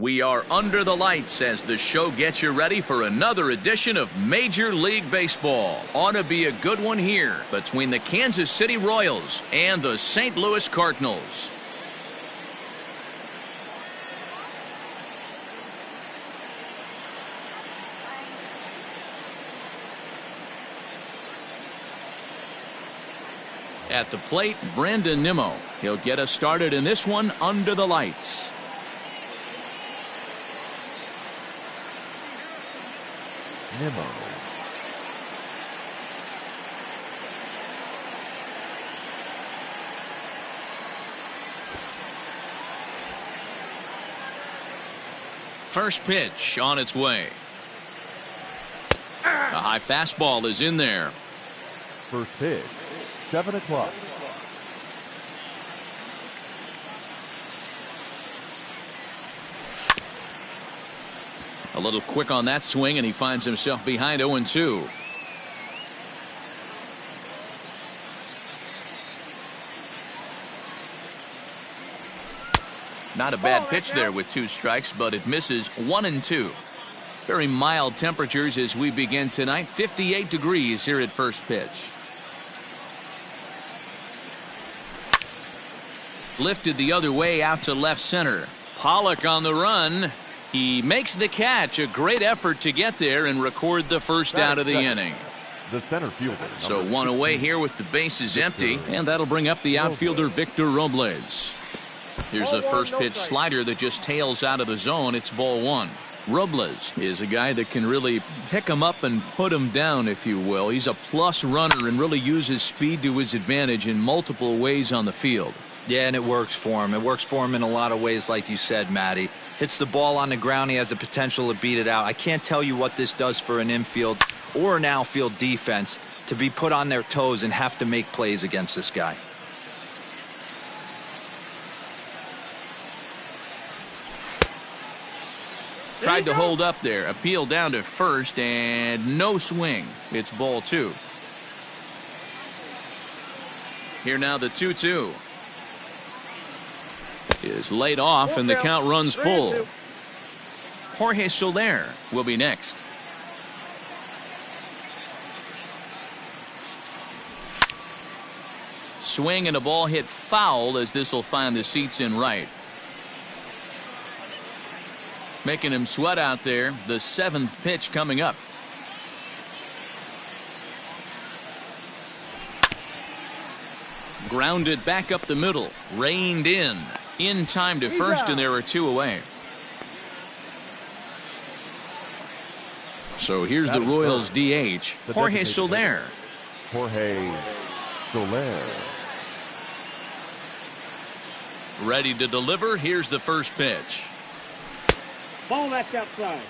We are under the lights as the show gets you ready for another edition of Major League Baseball. Ought to be a good one here between the Kansas City Royals and the St. Louis Cardinals. At the plate, Brandon Nimmo. He'll get us started in this one under the lights. Nimmo. First pitch on its way. A high fastball is in there. First pitch, 7 o'clock. A little quick on that swing, and he finds himself behind 0-2. Not a bad pitch there with 2 strikes, but it misses 1-2. Very mild temperatures as we begin tonight. 58 degrees here at first pitch. Lifted the other way out to left center. Pollock on the run. He makes the catch. A great effort to get there and record the first out of the inning. The center fielder. So 1 away here with the bases empty, and that'll bring up the outfielder Victor Robles. Here's a first pitch slider that just tails out of the zone. It's ball 1. Robles is a guy that can really pick him up and put him down, if you will. He's a plus runner and really uses speed to his advantage in multiple ways on the field. Yeah, and it works for him. It works for him in a lot of ways, like you said, Matty. Hits the ball on the ground. He has the potential to beat it out. I can't tell you what this does for an infield or an outfield defense to be put on their toes and have to make plays against this guy. Tried to hold up there. Appeal down to first, and no swing. It's ball 2. Here now the 2-2. Is laid off, and the count runs full. Jorge Soler will be next. Swing and a ball hit foul as this will find the seats in right. Making him sweat out there. The 7th pitch coming up. Grounded back up the middle. Reined in. In time to first, and there are 2 away. So here's the Royals DH, Jorge Soler. Jorge Soler. Ready to deliver. Here's the first pitch. Ball that's outside.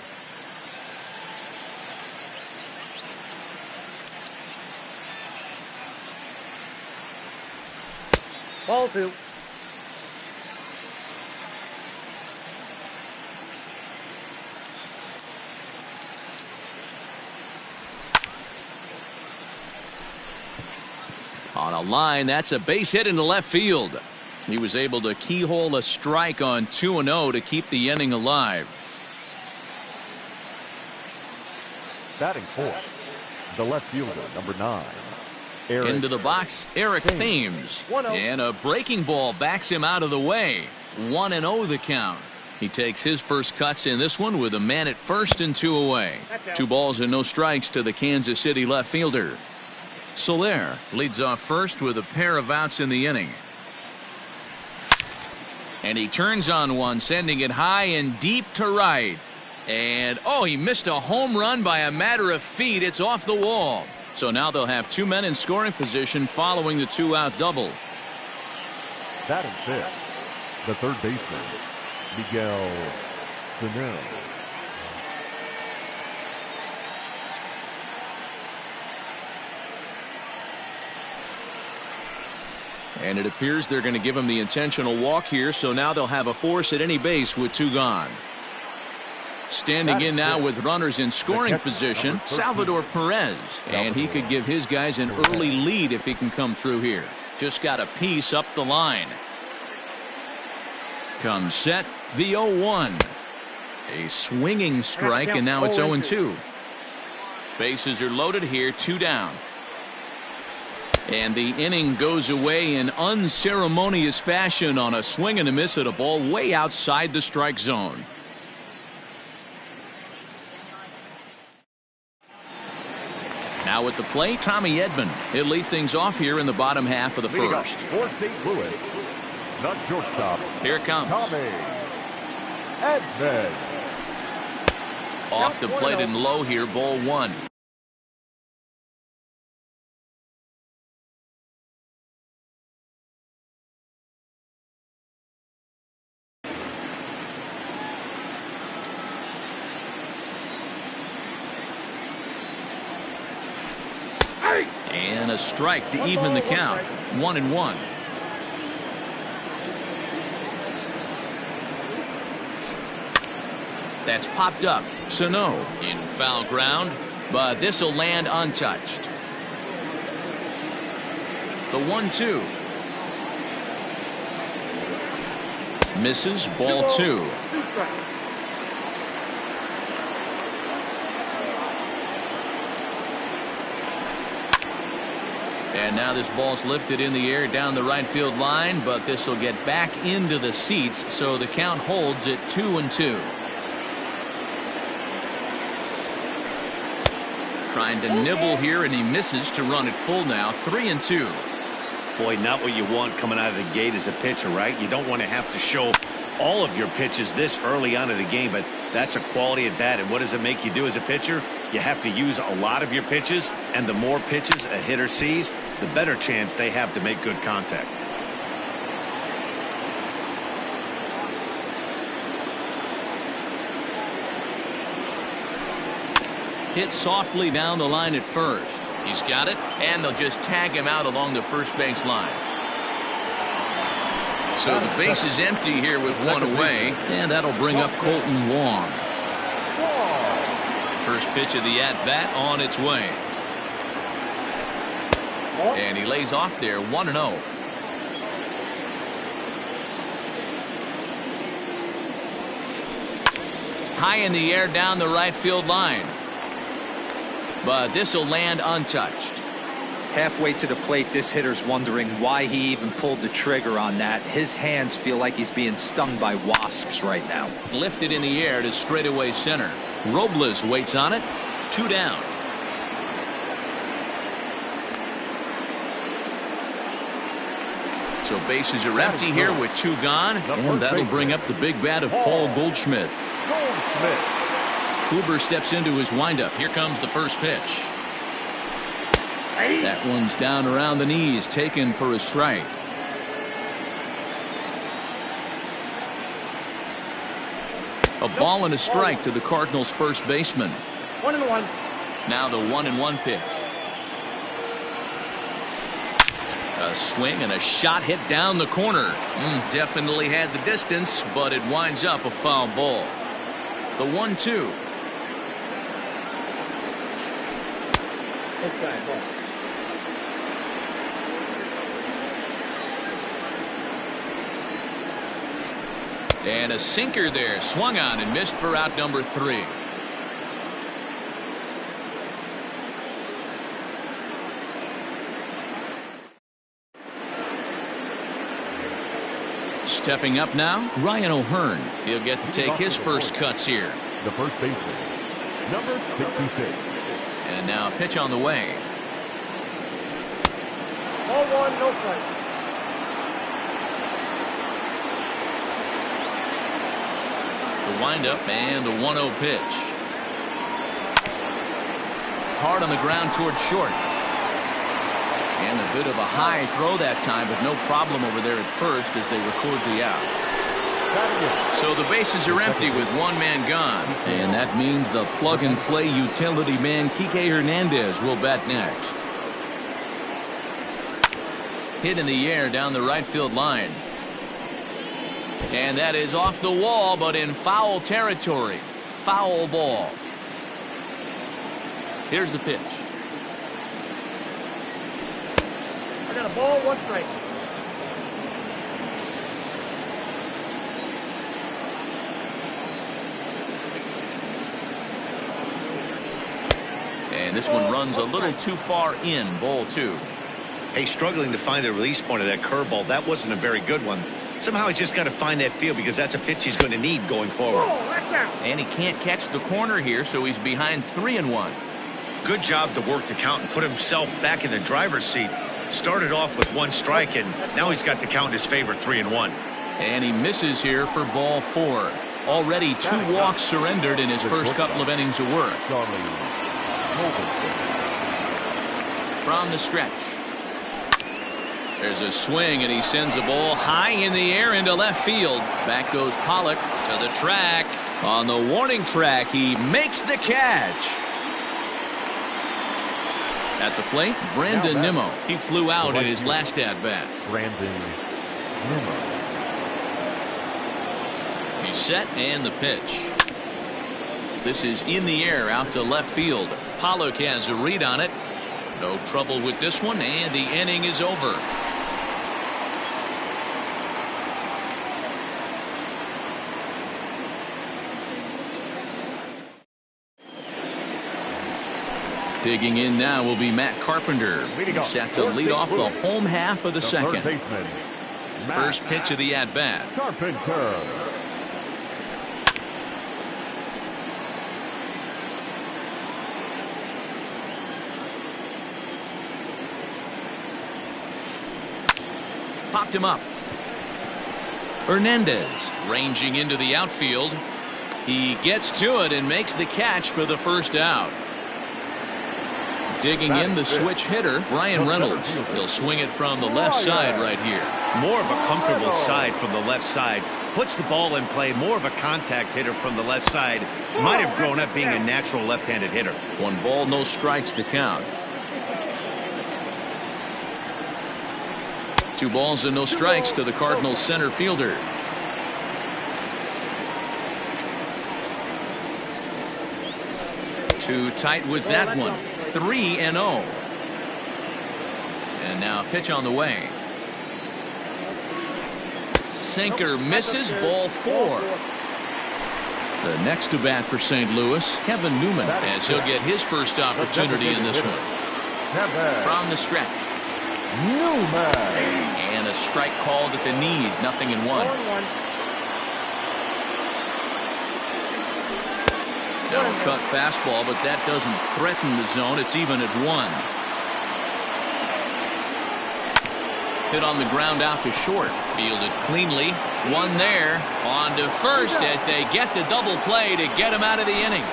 Ball 2. On a line, that's a base hit into left field. He was able to keyhole a strike on 2-0 to keep the inning alive. Batting 4th, the left fielder, number 9. Into the box, Eric Thames. And a breaking ball backs him out of the way. 1-0 the count. He takes his first cuts in this one with a man at first and 2 away. 2 balls and no strikes to the Kansas City left fielder. Soler leads off first with a pair of outs in the inning. And he turns on one, sending it high and deep to right. And he missed a home run by a matter of feet. It's off the wall. So now they'll have 2 men in scoring position following the 2-out double. Batting 5th, the third baseman, Miguel Sano. And it appears they're going to give him the intentional walk here, so now they'll have a force at any base with 2 gone. Standing in now with runners in scoring position, Salvador Perez. And he could give his guys an early lead if he can come through here. Just got a piece up the line. Comes set, the 0-1. A swinging strike, and now it's 0-2. Bases are loaded here, 2 down. And the inning goes away in unceremonious fashion on a swing and a miss at a ball way outside the strike zone. Now at the plate, Tommy Edman. He'll lead things off here in the bottom half of the first. For St. Louis, the shortstop. Here it comes. Tommy Edman. Off the plate and low here, ball 1. And a strike to even the count. 1-1. That's popped up. Sano in foul ground, but this will land untouched. The 1-2. Misses, ball 2. And now this ball's lifted in the air down the right field line, but this will get back into the seats, so the count holds at 2-2. Trying to nibble here, and he misses to run it full now. 3-2. Boy, not what you want coming out of the gate as a pitcher, right? You don't want to have to show all of your pitches this early on in the game, but that's a quality at bat. And what does it make you do as a pitcher? You have to use a lot of your pitches, and the more pitches a hitter sees, the better chance they have to make good contact. Hit softly down the line at first. He's got it, and they'll just tag him out along the first base line. So the base is empty here with 1 away, and that'll bring up Colton Wong. First pitch of the at-bat on its way. And he lays off there, 1-0. High in the air down the right field line. But this will land untouched. Halfway to the plate, this hitter's wondering why he even pulled the trigger on that. His hands feel like he's being stung by wasps right now. Lifted in the air to straightaway center. Robles waits on it. 2 down. So bases are empty here with 2 gone, and that'll bring up the big bat of Paul Goldschmidt. Huber steps into his windup. Here comes the first pitch. That one's down around the knees, taken for a strike. A ball and a strike to the Cardinals' first baseman. 1-1. Now the 1-1 pitch. A swing and a shot hit down the corner. Definitely had the distance, but it winds up a foul ball. The 1-2. Inside ball. And a sinker there, swung on and missed for out number 3. Stepping up now, Ryan O'Hearn. He'll get to take his first cuts here. The first baseman, number 66. And now a pitch on the way. Ball 1, no strike. The windup and the 1-0 pitch. Hard on the ground towards short. And a bit of a high throw that time, but no problem over there at first as they record the out. So the bases are empty with 1 man gone. And that means the plug-and-play utility man Kike Hernandez will bat next. Hit in the air down the right field line. And that is off the wall, but in foul territory. Foul ball. Here's the pitch. I got a ball, 1 strike. And this one runs a little too far in, ball 2. Hey, struggling to find the release point of that curveball. That wasn't a very good one. Somehow he's just got to find that feel because that's a pitch he's going to need going forward. And he can't catch the corner here, so he's behind 3-1. Good job to work the count and put himself back in the driver's seat. Started off with 1 strike, and now he's got the count in his favor, 3-1. And he misses here for ball 4. Already 2 walks surrendered in his first couple of innings of work. From the stretch. There's a swing, and he sends a ball high in the air into left field. Back goes Pollock to the track. On the warning track, he makes the catch. At the plate, Brandon Nimmo. He flew out in his last at-bat. Brandon Nimmo. He's set, and the pitch. This is in the air out to left field. Pollock has a read on it. No trouble with this one, and the inning is over. Digging in now will be Matt Carpenter. He's set to lead off the home half of the second. First pitch of the at-bat. Carpenter. Popped him up. Hernandez ranging into the outfield. He gets to it and makes the catch for the first out. Digging in the switch hitter, Brian Reynolds. He'll swing it from the left side right here. More of a comfortable side from the left side. Puts the ball in play. More of a contact hitter from the left side. Might have grown up being a natural left-handed hitter. 1 ball, no strikes the count. 2 balls and no strikes to the Cardinals center fielder. Too tight with that one. 3-0. And now a pitch on the way. Sinker misses, ball 4. The next to bat for St. Louis, Kevin Newman, as he'll get his first opportunity in this one. From the stretch. Newman. And a strike called at the knees, 0-1. Now a cut fastball, but that doesn't threaten the zone. It's even at 1. Hit on the ground out to short. Fielded cleanly. 1 there. On to first as they get the double play to get him out of the inning.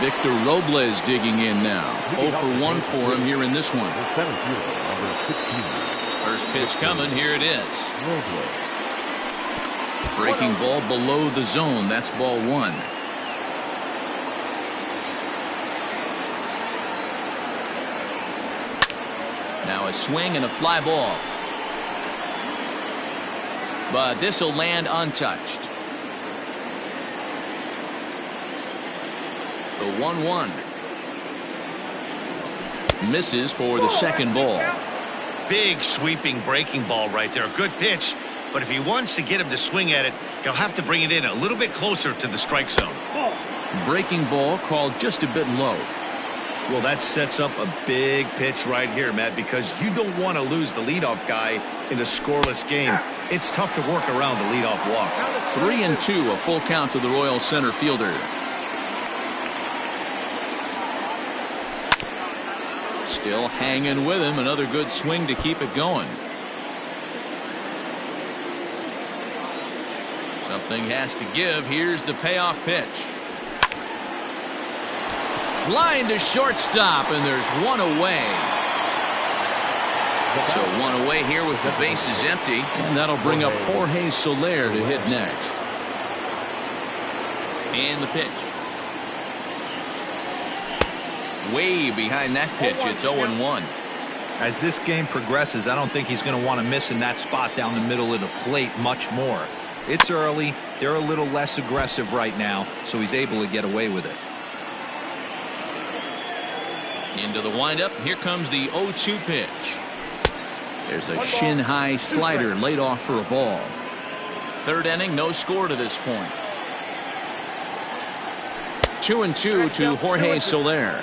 Victor Robles digging in now. 0 for 1 for him here in this one. First pitch coming. Here it is. Breaking ball below the zone. That's ball 1. Now a swing and a fly ball. But this will land untouched. The 1-1. Misses for the second ball. Big sweeping breaking ball right there. A good pitch. But if he wants to get him to swing at it, he'll have to bring it in a little bit closer to the strike zone. Breaking ball called just a bit low. Well, that sets up a big pitch right here, Matt, because you don't want to lose the leadoff guy in a scoreless game. It's tough to work around the leadoff walk. 3-2, a full count to the Royal center fielder. Still hanging with him. Another good swing to keep it going. Something has to give. Here's the payoff pitch. Line to shortstop, and there's 1 away. So 1 away here with the bases empty, and that'll bring up Jorge Soler to hit next. And the pitch. Way behind that pitch. It's 0-1. As this game progresses, I don't think he's going to want to miss in that spot down the middle of the plate much more. It's early. They're a little less aggressive right now, so he's able to get away with it. Into the windup. Here comes the 0-2 pitch. There's a shin-high slider laid off for a ball. Third inning, no score to this point. 2-2 to Jorge Soler.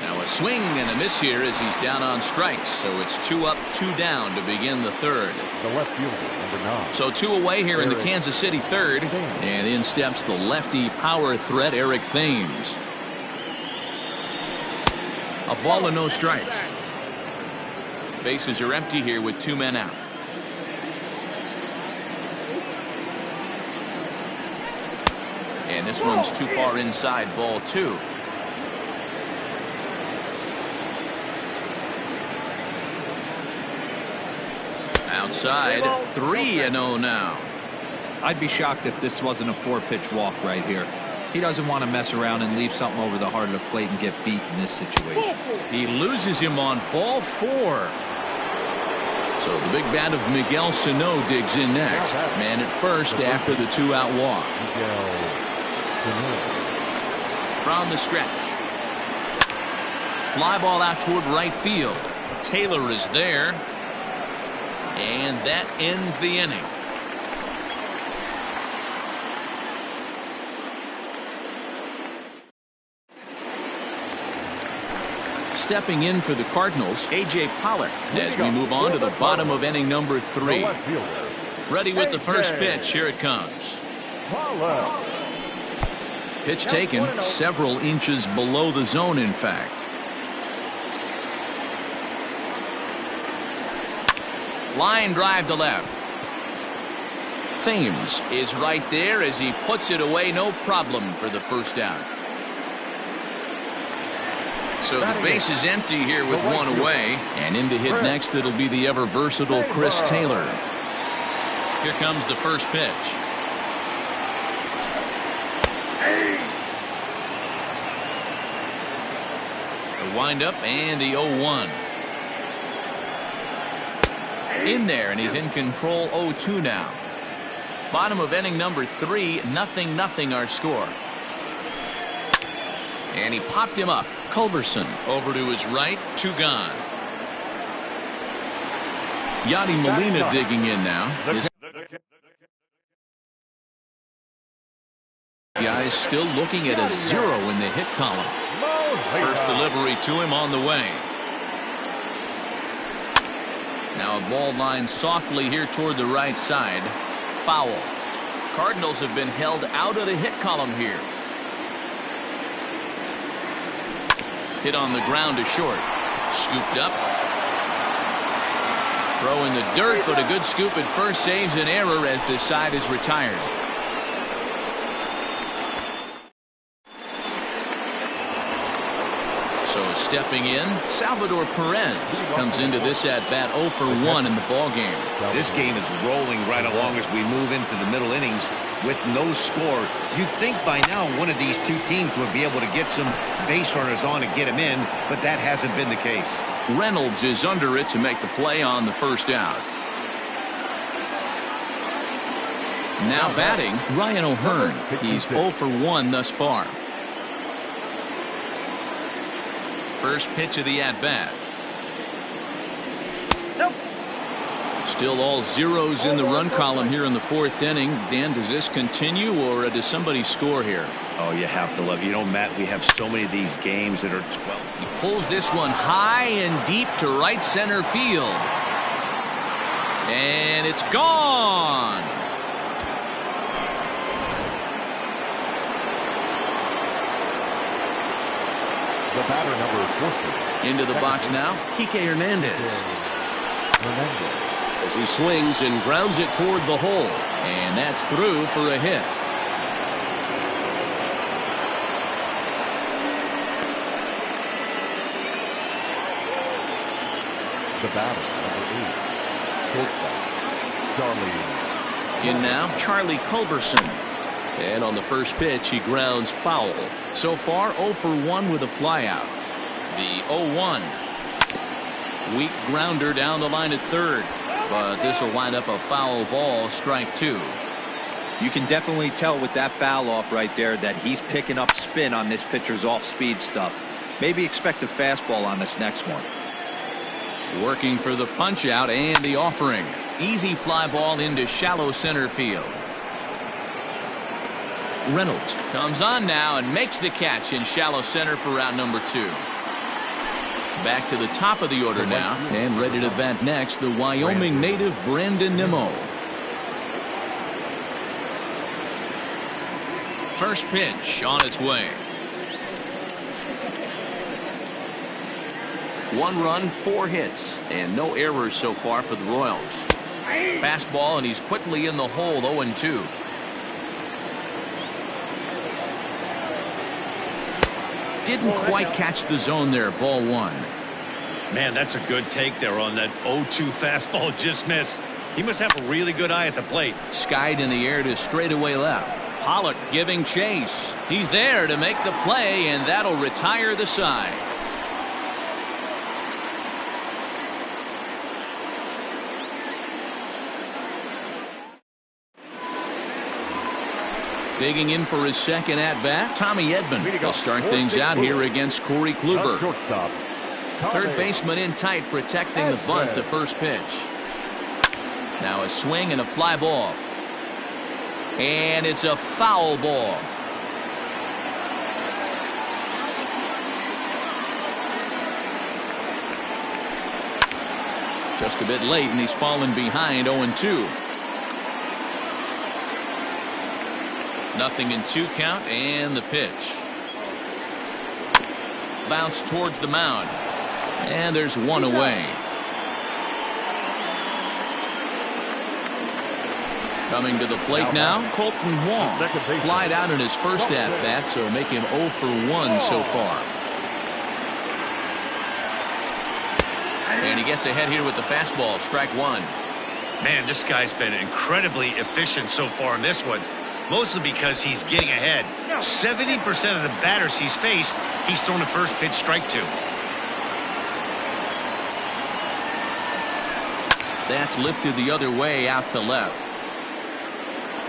Now a swing and a miss here as he's down on strikes. So it's 2 up, 2 down to begin the third. The left fielder, number 9. So 2 away here in the Kansas City third. And in steps the lefty power threat, Eric Thames. A ball and no strikes. Bases are empty here with 2 men out. And this one's too far inside, ball 2. Outside, 3-0 now. I'd be shocked if this wasn't a 4-pitch walk right here. He doesn't want to mess around and leave something over the heart of the plate and get beat in this situation. He loses him on ball 4. So the big bat of Miguel Sano digs in next. Man at first after the 2-out walk. From the stretch. Fly ball out toward right field. Taylor is there. And that ends the inning. Stepping in for the Cardinals, A.J. Pollock, as we move on to the bottom of inning number 3. Ready with the first pitch. Here it comes. Pitch taken several inches below the zone, in fact. Line drive to left. Thames is right there as he puts it away, no problem for the first out. So the base is empty here with 1 away, and in to hit next it'll be the ever versatile Chris Taylor. Here comes the first pitch. The windup and the 0-1. In there, and he's in control. 0-2 now. Bottom of inning number 3, 0-0 our score. And he popped him up. Culberson over to his right, 2 gone. Yadi Molina digging in now. His guys still looking at a 0 in the hit column. First delivery to him on the way. Now a ball lined softly here toward the right side. Foul. Cardinals have been held out of the hit column here. Hit on the ground to short. Scooped up. Throw in the dirt, but a good scoop at first saves an error as the side is retired. So stepping in, Salvador Perez comes into this at bat 0 for 1 in the ball game. This game is rolling right along as we move into the middle innings with no score. You'd think by now one of these 2 teams would be able to get some base runners on and get them in, but that hasn't been the case. Reynolds is under it to make the play on the first out. Now batting, Ryan O'Hearn. He's 0 for 1 thus far. First pitch of the at-bat. Still all zeros in the run column here in the 4th inning. Dan, does this continue or does somebody score here? Oh, you have to love it. You know, Matt, we have so many of these games that are 12. He pulls this one high and deep to right center field. And it's gone. The batter, number 14. Into the box now, Kike Hernandez. As he swings and grounds it toward the hole. And that's through for a hit. The batter, number 8. Shortstop, Charlie. In now, Charlie Culberson. And on the first pitch, he grounds foul. So far, 0 for 1 with a flyout. The 0-1. Weak grounder down the line at third. But this will wind up a foul ball, strike 2. You can definitely tell with that foul off right there that he's picking up spin on this pitcher's off-speed stuff. Maybe expect a fastball on this next one. Working for the punch out and the offering. Easy fly ball into shallow center field. Reynolds comes on now and makes the catch in shallow center for round number 2. Back to the top of the order now, and ready to bat next, the Wyoming native Brandon Nimmo. First pitch on its way. 1 run, 4 hits, and no errors so far for the Royals. Fastball, and he's quickly in the hole, 0-2. Didn't quite catch the zone there, ball 1. Man, that's a good take there on that 0-2 fastball, just missed. He must have a really good eye at the plate. Skied in the air to straightaway left. Pollock giving chase. He's there to make the play, and that'll retire the side. Digging in for his second at-bat, Tommy Edman will start things out here against Corey Kluber. Third baseman in tight, protecting the bunt, the first pitch. Now a swing and a fly ball. And it's a foul ball. Just a bit late, and he's fallen behind, 0-2. Nothing in 2 count, and the pitch. Bounce towards the mound. And there's 1 away. Coming to the plate now, Colton Wong. Flied out in his first at-bat, so make him 0 for 1 so far. And he gets ahead here with the fastball, strike 1. Man, this guy's been incredibly efficient so far in this one. Mostly because he's getting ahead. 70% of the batters he's faced, he's thrown a first pitch strike to. That's lifted the other way out to left.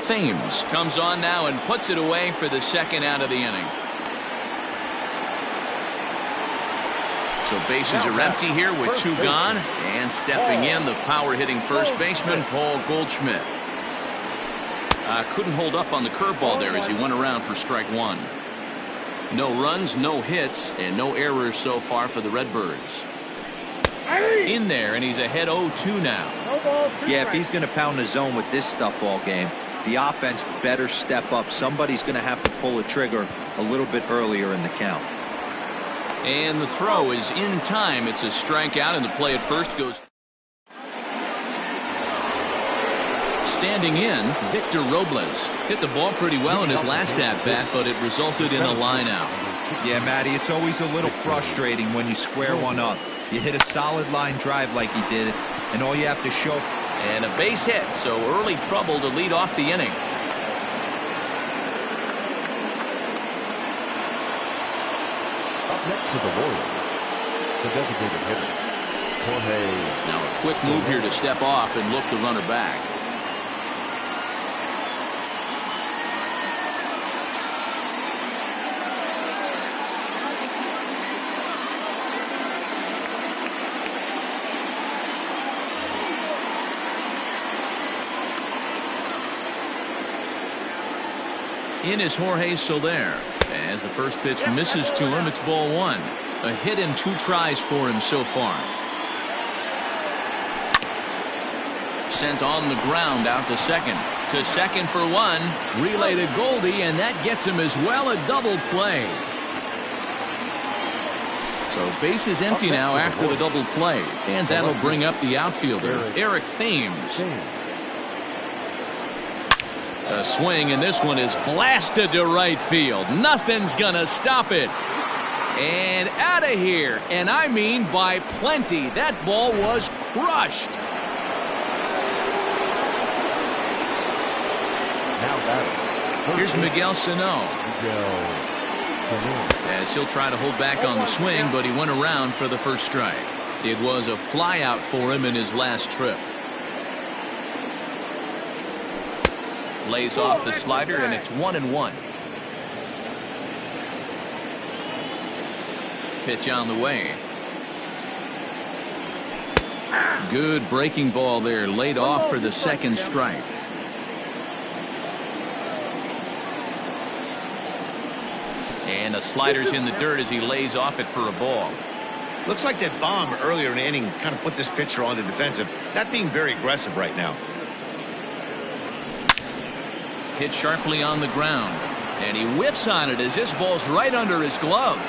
Thames comes on now and puts it away for the second out of the inning. So bases are empty here with 2 gone. And stepping in, the power-hitting first baseman, Paul Goldschmidt. Couldn't hold up on the curveball there as he went around for strike 1. No runs, no hits, and no errors so far for the Redbirds. In there, and he's ahead 0-2 now. Yeah, if he's going to pound the zone with this stuff all game, the offense better step up. Somebody's going to have to pull a trigger a little bit earlier in the count. And the throw is in time. It's a strikeout, and the play at first goes. Standing in, Victor Robles hit the ball pretty well in his last at-bat, but it resulted in a line-out. Yeah, Matty, it's always a little frustrating when you square one up. You hit a solid line drive like he did, and all you have to show. And a base hit, so early trouble to lead off the inning. Up next to the Royals, the designated hitter, Jorge. Now a quick move here to step off and look the runner back. In is Jorge Soler. As the first pitch misses to him, it's ball 1. A hit in 2 tries for him so far. Sent on the ground out to second. To second for 1. Relay to Goldie, and that gets him as well, a double play. So base is empty now after the double play. And that'll bring up the outfielder, Eric Thames. A swing, and this one is blasted to right field. Nothing's gonna stop it. And out of here, and I mean by plenty. That ball was crushed. Here's Miguel Sano. As he'll try to hold back on the swing, but he went around for the first strike. It was a flyout for him in his last trip. Lays off the slider, and it's 1-1. Pitch on the way. Good breaking ball there, laid off for the second strike. And the slider's in the dirt as he lays off it for a ball. Looks like that bomb earlier in the inning kind of put this pitcher on the defensive. Not being very aggressive right now. Hit sharply on the ground. And he whiffs on it as this ball's right under his glove.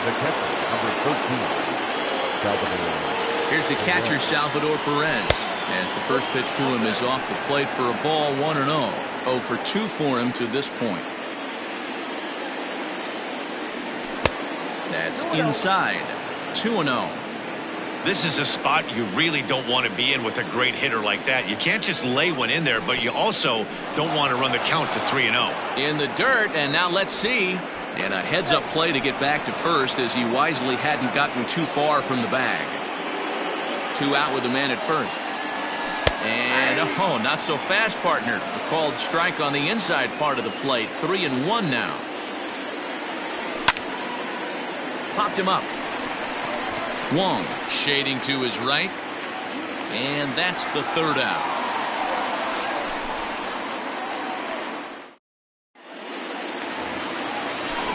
The catcher, number 13, Salvador. Here's the catcher, Salvador Perez, as the first pitch to him is off the plate for a ball, 1-0. 0 for 2 for him to this point. That's inside. 2-0. This is a spot you really don't want to be in with a great hitter like that. You can't just lay one in there, but you also don't want to run the count to 3-0. In the dirt, and now let's see. And a heads-up play to get back to first as he wisely hadn't gotten too far from the bag. 2 out with the man at first. And, oh, not so fast, partner. A called strike on the inside part of the plate. 3-1 now. Popped him up. Wong shading to his right. And that's the 3rd out.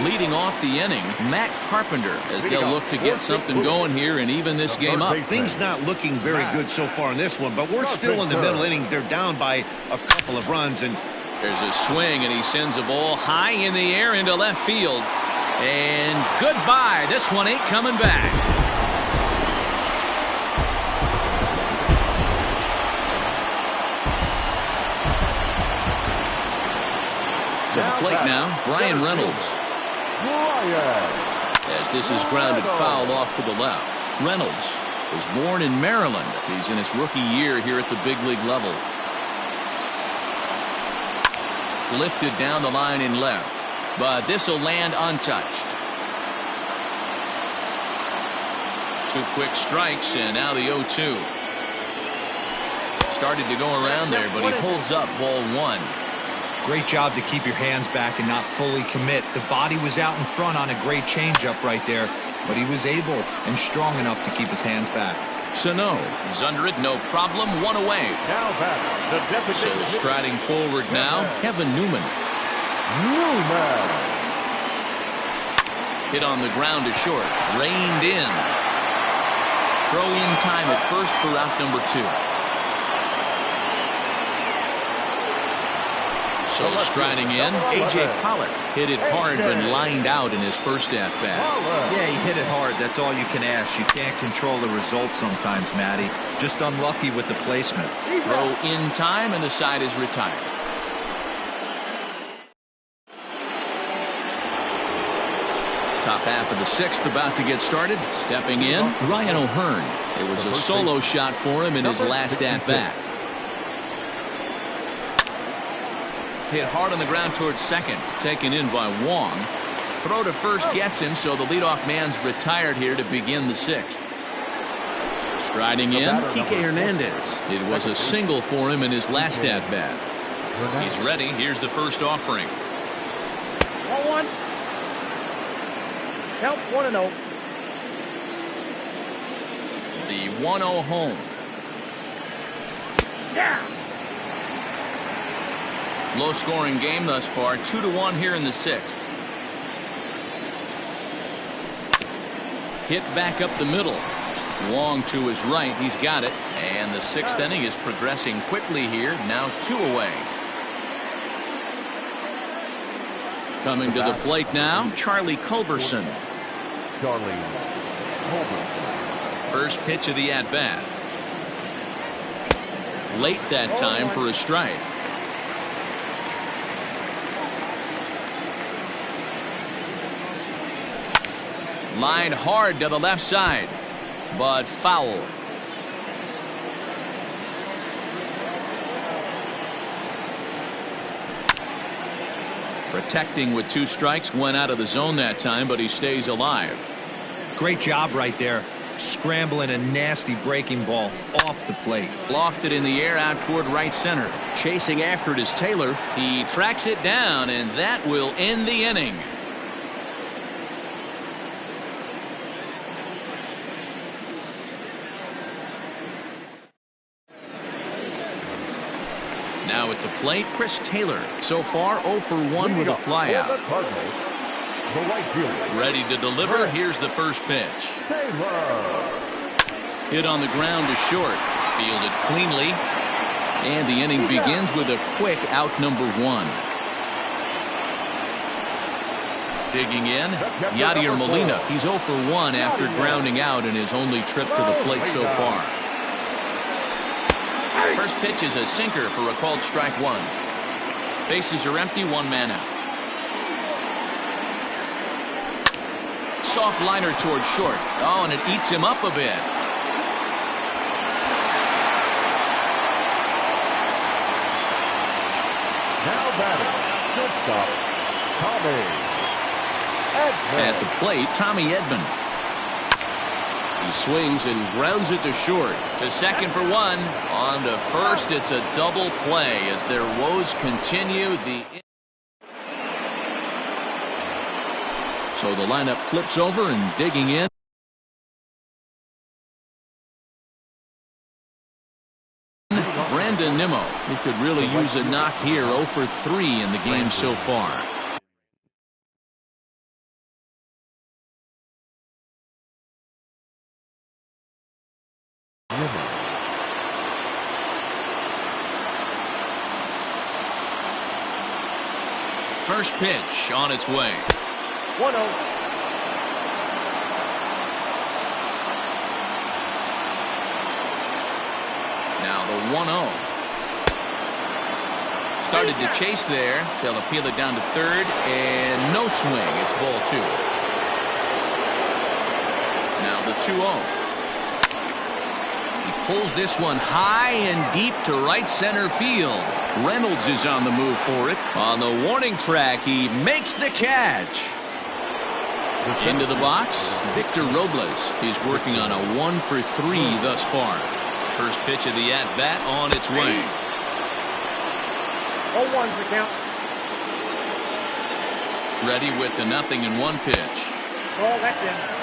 Leading off the inning, Matt Carpenter, as they'll look to get something going here and even this game up. Things not looking very good so far in this one, but we're still in the middle innings. They're down by a couple of runs, and there's a swing, and he sends a ball high in the air into left field. And goodbye. This one ain't coming back. To the plate now, Brian Reynolds. As this is grounded foul off to the left. Reynolds was born in Maryland. He's in his rookie year here at the big league level. Lifted down the line in left, but this will land untouched. 2 quick strikes, and now the 0-2. Started to go around there, but he holds up ball 1. Great job to keep your hands back and not fully commit. The body was out in front on a great changeup right there, but he was able and strong enough to keep his hands back. Sano is under it, no problem, 1 away. Now batter, So striding forward now, Kevin Newman. Hit on the ground to short, reined in. Throw in time at first for out number 2. So striding in, A.J. Pollard hit it hard but lined out in his first at-bat. Yeah, he hit it hard. That's all you can ask. You can't control the result sometimes, Matty. Just unlucky with the placement. Throw in time, and the side is retired. Top half of the 6th about to get started. Stepping in, Ryan O'Hearn. It was a solo shot for him in his last at-bat. Hit hard on the ground towards second. Taken in by Wong. Throw to first gets him, so the leadoff man's retired here to begin the 6th. Striding in, Kike Hernandez. It was a single for him in his last at-bat. He's ready. Here's the first offering. 1-1. Count 1-0. The 1-0 home. Yeah. Low scoring game thus far, 2-1 here in the 6th. Hit back up the middle. Wong to his right, he's got it. And the 6th inning is progressing quickly here, now 2 away. Coming to the plate now, Charlie Culberson. First pitch of the at-bat. Late that time for a strike. Lined hard to the left side, but foul. Protecting with 2 strikes, went out of the zone that time, but he stays alive. Great job right there. scrambling a nasty breaking ball off the plate. Lofted in the air out toward right center. Chasing after it is Taylor. He tracks it down, and that will end the inning. Now at the plate, Chris Taylor. So far, 0 for 1 with a flyout. The right fielder. Ready to deliver. Here's the first pitch. Taylor. Hit on the ground to short. Fielded cleanly. And the inning begins with a quick out number 1. Digging in, Yadier Molina. He's 0 for 1 after grounding out in his only trip to the plate so far. First pitch is a sinker for a called strike 1. Bases are empty, 1 man out. Soft liner towards short. Oh, and it eats him up a bit. Now batting, shortstop, Tommy Edman. At the plate, Tommy Edman. He swings and grounds it to short. To second for 1. On to first, it's a double play as their woes continue. So the lineup flips over and digging in. Brandon Nimmo, who could really use a knock here. 0 for 3 in the game so far. First pitch on its way. 1-0. Now the 1-0. Started to chase there. They'll appeal it down to third, and no swing. It's ball 2. Now the 2-0. He pulls this one high and deep to right center field. Reynolds is on the move for it. On the warning track, he makes the catch. Into the box, Victor Robles. He's working on a 1 for 3 thus far. First pitch of the at-bat on its way. 0-1 for count. Ready with the 0-1 pitch. Oh, that's in.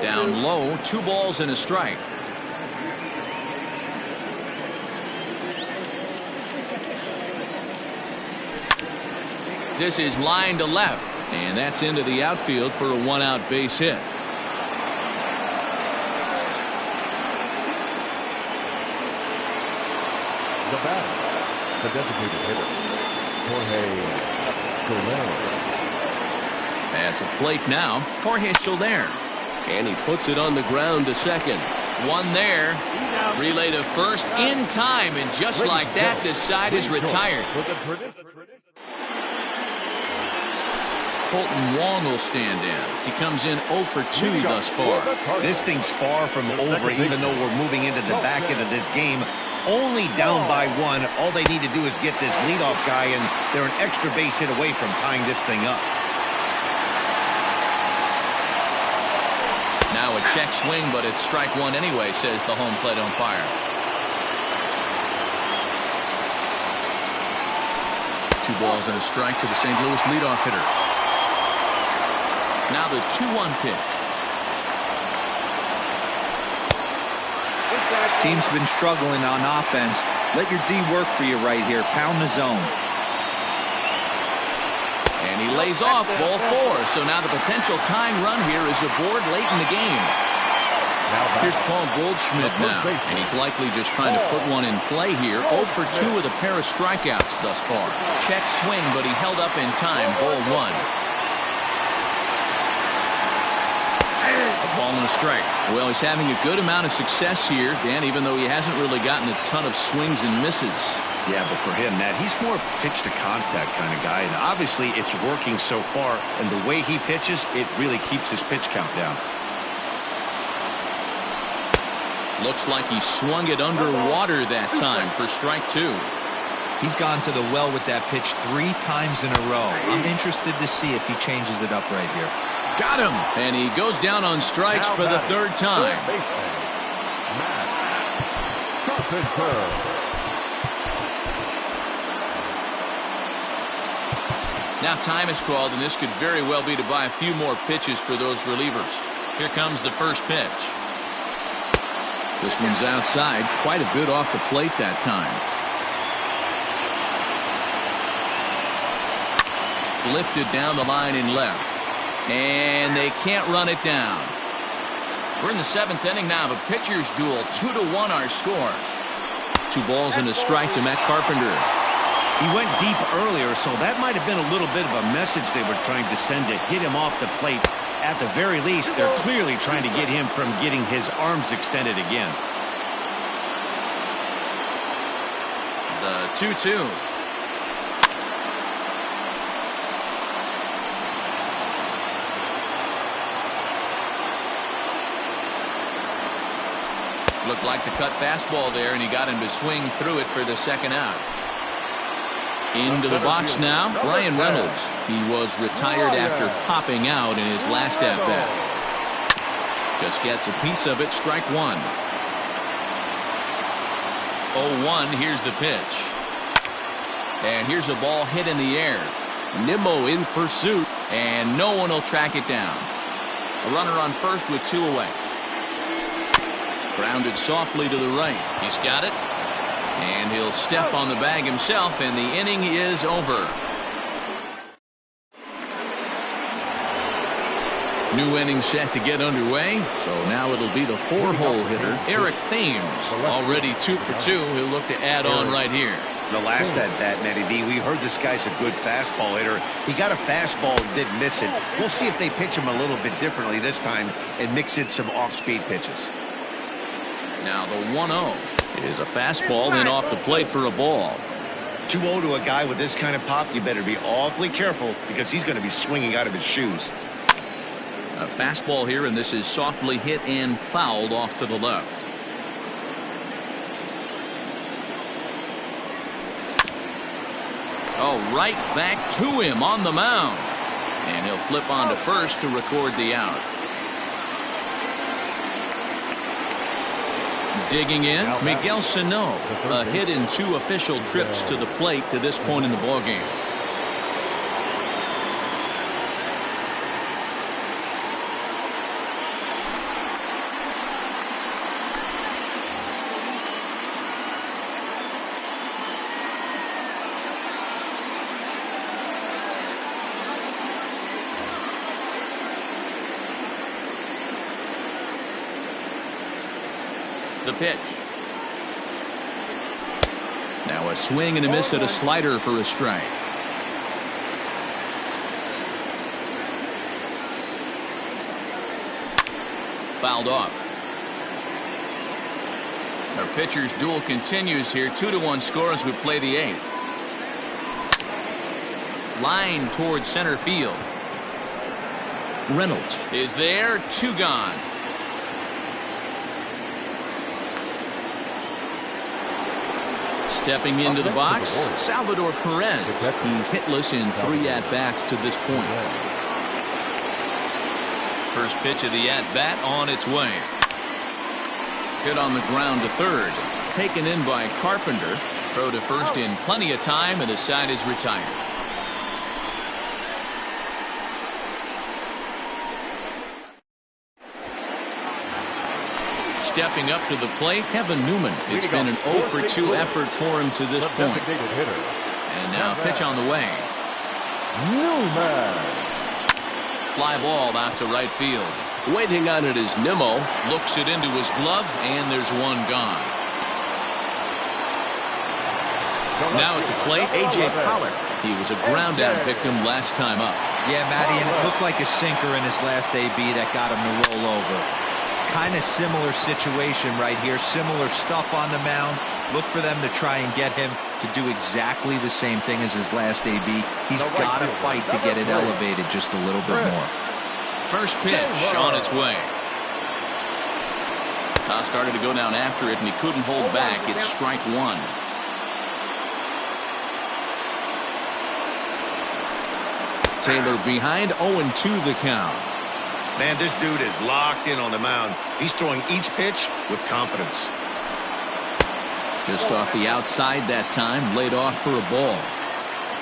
Down low, 2 balls and a strike. This is line to left, and that's into the outfield for a 1-out base hit. The batter, the designated hitter, Jorge Soler. At the plate now, Jorge Soler. And he puts it on the ground to second. 1 there. Relay to first in time, and just like that, this side is retired. Colton Wong will stand in. He comes in 0 for 2 thus far. This thing's far from over, even though we're moving into the back end of this game. Only down by 1. All they need to do is get this leadoff guy, and they're an extra base hit away from tying this thing up. Now a check swing, but it's strike 1 anyway, says the home plate umpire. 2 balls and a strike to the St. Louis leadoff hitter. Now the 2-1 pitch. Team's been struggling on offense. Let your D work for you right here. Pound the zone. And he lays off ball 4. So now the potential tying run here is aboard late in the game. Here's Paul Goldschmidt now, and he's likely just trying to put one in play here. 0 for 2 with a pair of strikeouts thus far. Check swing, but he held up in time. Ball 1. A ball and a strike. Well, he's having a good amount of success here, Dan, even though he hasn't really gotten a ton of swings and misses. Yeah, but for him, Matt, he's more pitch to contact kind of guy, and obviously it's working so far, and the way he pitches, it really keeps his pitch count down. Looks like he swung it underwater that time for strike 2. He's gone to the well with that pitch 3 times in a row. I'm interested to see if he changes it up right here. Got him, and he goes down on strikes for the 3rd time. Now time is called, and this could very well be to buy a few more pitches for those relievers. Here comes the first pitch. This one's outside, quite a bit off the plate that time. Lifted down the line in left. And they can't run it down. We're in the 7th inning now of a pitcher's duel. 2-1 our score. 2 balls and a strike to Matt Carpenter. He went deep earlier, so that might have been a little bit of a message they were trying to send to hit him off the plate. At the very least, they're clearly trying to get him from getting his arms extended again. The 2-2. Looked like the cut fastball there, and he got him to swing through it for the 2nd out. Into the box now, Brian Reynolds. He was retired after popping out in his last at-bat. Just gets a piece of it, strike 1. 0-1, here's the pitch. And here's a ball hit in the air. Nimmo in pursuit, and no one will track it down. A runner on first with 2 away. Grounded softly to the right. He's got it. And he'll step on the bag himself, and the inning is over. New inning set to get underway. So now it'll be the 4-hole hitter, Eric Thames. Already 2 for 2. He'll look to add on right here. The last at-bat, Matty V, we heard this guy's a good fastball hitter. He got a fastball and didn't miss it. We'll see if they pitch him a little bit differently this time and mix in some off-speed pitches. Now the 1-0 is a fastball in off the plate for a ball. 2-0 to a guy with this kind of pop, you better be awfully careful because he's going to be swinging out of his shoes. A fastball here, and this is softly hit and fouled off to the left. Oh, right back to him on the mound. And he'll flip on to first to record the out. Digging in, Miguel Sano, a hit in 2 official trips to the plate to this point in the ballgame. The pitch. Now a swing and a miss at a slider for a strike. Fouled off. Our pitcher's duel continues here. 2-1 score as we play the 8th. Line towards center field. Reynolds is there. 2 gone. Stepping into the box, Salvador Perez. He's hitless in 3 at-bats to this point. First pitch of the at-bat on its way. Hit on the ground to third. Taken in by Carpenter. Throw to first in plenty of time, and the side is retired. Stepping up to the plate, Kevin Newman. It's been an 0 for 2 effort for him to this point. And now pitch on the way. Newman. Fly ball out to right field. Waiting on it is Nimmo. Looks it into his glove, and there's 1 gone. Now at the plate, A.J. Pollard. He was a ground out victim last time up. Yeah, Matty, and it looked like a sinker in his last AB that got him to roll over. Kind of similar situation right here. Similar stuff on the mound. Look for them to try and get him to do exactly the same thing as his last AB. He's got to fight to get it elevated just a little bit more. First pitch on its way. Started to go down after it, and he couldn't hold back. It's strike 1. Taylor behind 0-2 the count. Man, this dude is locked in on the mound. He's throwing each pitch with confidence. Just off the outside that time, laid off for a ball.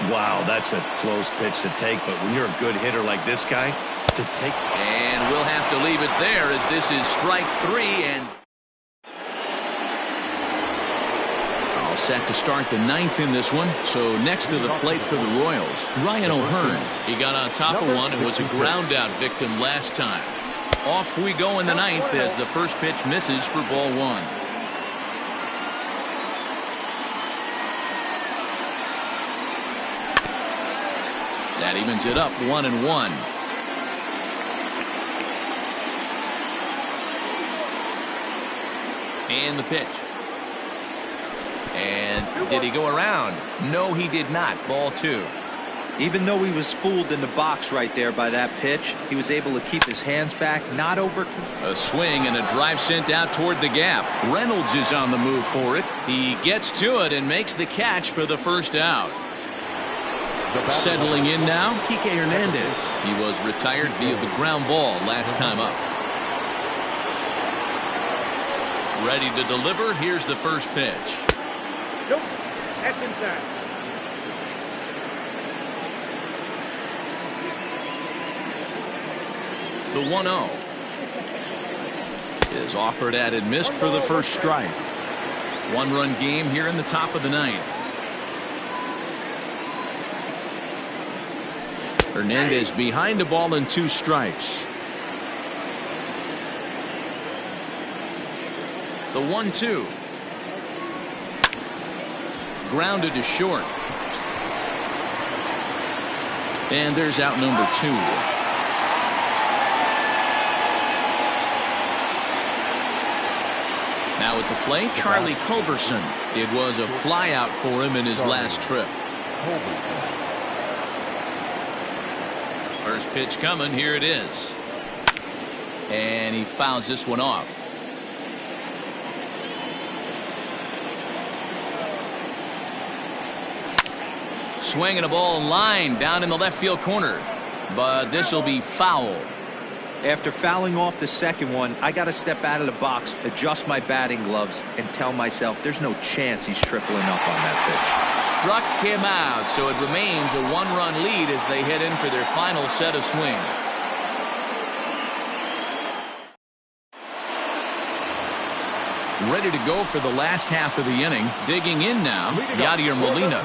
Wow, that's a close pitch to take, but when you're a good hitter like this guy, to take... And we'll have to leave it there as this is strike 3 and... All set to start the 9th in this one. So next to the plate for the Royals, Ryan O'Hearn. He got on top of one and was a ground out victim last time. Off we go in the 9th as the first pitch misses for ball 1. That evens it up 1-1. And the pitch. And did he go around? No, he did not. Ball 2. Even though he was fooled in the box right there by that pitch, he was able to keep his hands back, not over. A swing and a drive sent out toward the gap. Reynolds is on the move for it. He gets to it and makes the catch for the first out. Settling in now, Kike Hernandez. He was retired via the ground ball last time up. Ready to deliver. Here's the first pitch. Nope. That's inside. The 1-0 is offered at and missed for the first strike. 1-run game here in the top of the 9th. Hernandez behind the ball and 2 strikes. The 1-2. Grounded to short. And there's out number 2. Now at the plate, Charlie Culberson. It was a fly out for him in his last trip. First pitch coming. Here it is. And he fouls this one off. Swinging a ball line down in the left field corner. But this will be foul. After fouling off the second one, I got to step out of the box, adjust my batting gloves, and tell myself there's no chance he's tripling up on that pitch. Struck him out, so it remains a 1-run lead as they head in for their final set of swings. Ready to go for the last half of the inning. Digging in now, Yadier Molina.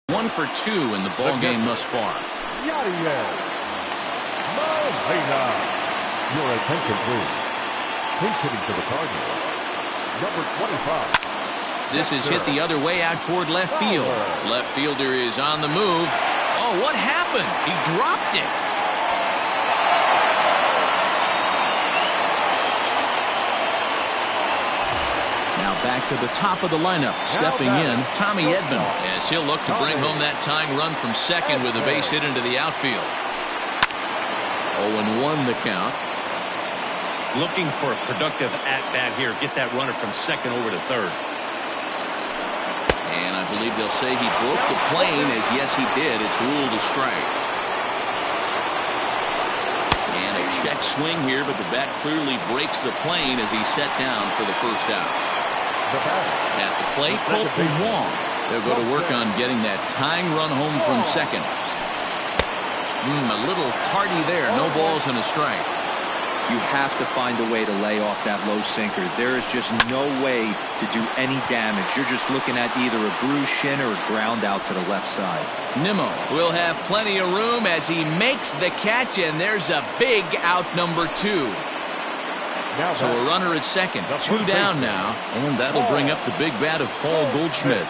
1 for 2 in the ball game thus far. Yadier Molina. Your attention, please. Pinch hitting for the Cardinals. Number 25. This is hit the other way out toward left field. Left fielder is on the move. Oh, what happened? He dropped it. Now back to the top of the lineup. Stepping in, Tommy Edman, as he'll look to bring home that tying run from second with a base hit into the outfield. 0-1 the count. Looking for a productive at-bat here. Get that runner from second over to third. And I believe they'll say he broke the plane, as yes he did. It's ruled a strike. And a check swing here, but the bat clearly breaks the plane as he's set down for the first out. At the plate, Colton Wong. They'll go to work on getting that tying run home from second. A little tardy there. No balls and a strike. You have to find a way to lay off that low sinker. There is just no way to do any damage. You're just looking at either a bruised shin or a ground out to the left side. Nimmo will have plenty of room as he makes the catch, and there's a big out number 2. So a runner at second, 2 down now, and that'll bring up the big bat of Paul Goldschmidt.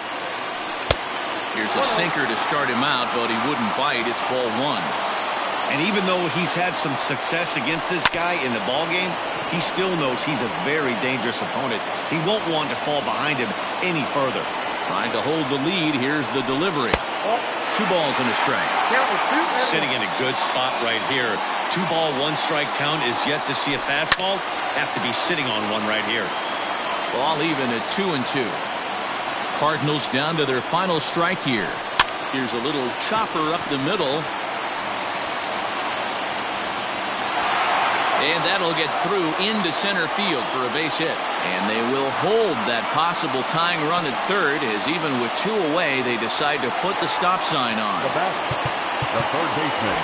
Here's a sinker to start him out, but he wouldn't bite. It's ball 1. And even though he's had some success against this guy in the ballgame, he still knows he's a very dangerous opponent. He won't want to fall behind him any further. Trying to hold the lead. Here's the delivery. 2 balls and a strike. Sitting in a good spot right here. 2 ball, 1 strike count is yet to see a fastball. Have to be sitting on one right here. Ball even at 2-2. Cardinals down to their final strike here. Here's a little chopper up the middle. And that'll get through into center field for a base hit. And they will hold that possible tying run at third, as even with 2 away, they decide to put the stop sign on. The third baseman,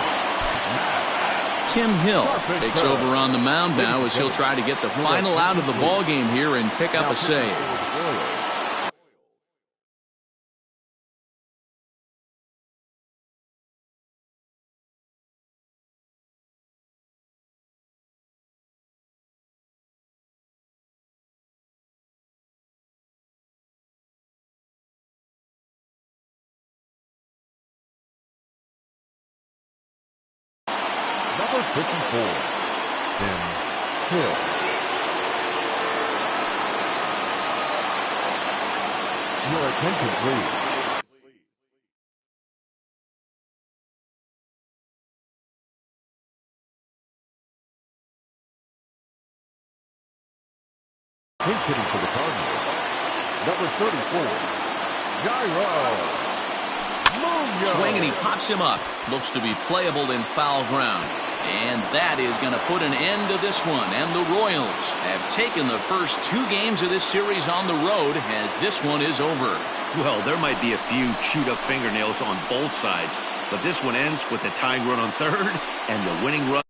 Tim Hill takes over on the mound now as he'll try to get the final out of the ball game here and pick up a save. number 54, Tim Hill. Your attention, please. Pinch hitting for the Cardinals, number 34, Jairo. Swing and he pops him up. Looks to be playable in foul ground. And that is going to put an end to this one. And the Royals have taken the first 2 games of this series on the road as this one is over. Well, there might be a few chewed up fingernails on both sides, but this one ends with the tying run on third and the winning run.